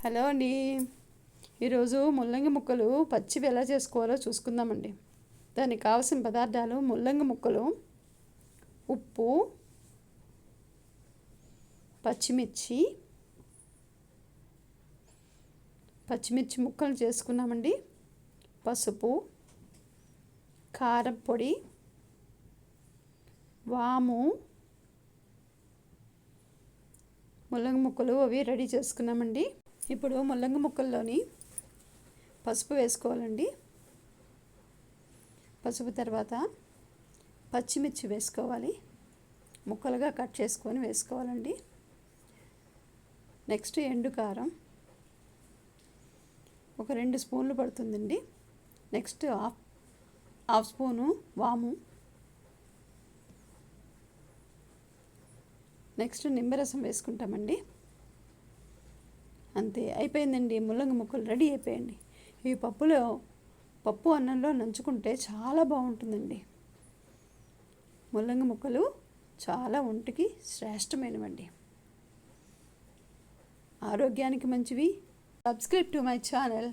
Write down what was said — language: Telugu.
హలో అండి. ఈరోజు ముల్లంగి ముక్కలు పచ్చివి ఎలా చేసుకోవాలో చూసుకుందామండి. దానికి కావాల్సిన పదార్థాలు: ముల్లంగి ముక్కలు, ఉప్పు, పచ్చిమిర్చి ముక్కలు చేసుకున్నామండి, పసుపు, కారం పొడి, వాము, ముల్లంగి ముక్కలు అవి రెడీ చేసుకున్నామండి. ఇప్పుడు ముల్లంగి ముక్కల్లోని పసుపు వేసుకోవాలండి. పసుపు తర్వాత పచ్చిమిర్చి వేసుకోవాలి, ముక్కలుగా కట్ చేసుకొని వేసుకోవాలండి. నెక్స్ట్ ఎండు కారం ఒక 2 స్పూన్లు పడుతుందండి. నెక్స్ట్ హాఫ్ స్పూను వాము, నెక్స్ట్ నిమ్మరసం వేసుకుంటామండి. అంతే, అయిపోయిందండి. ముల్లంగి ముక్కలు రెడీ అయిపోయండి. ఈ పప్పు అన్నంలో నంచుకుంటే చాలా బాగుంటుందండి. ముల్లంగి ముక్కలు చాలా ఒంటికి శ్రేష్టమైనవండి, ఆరోగ్యానికి మంచివి. Subscribe to my channel.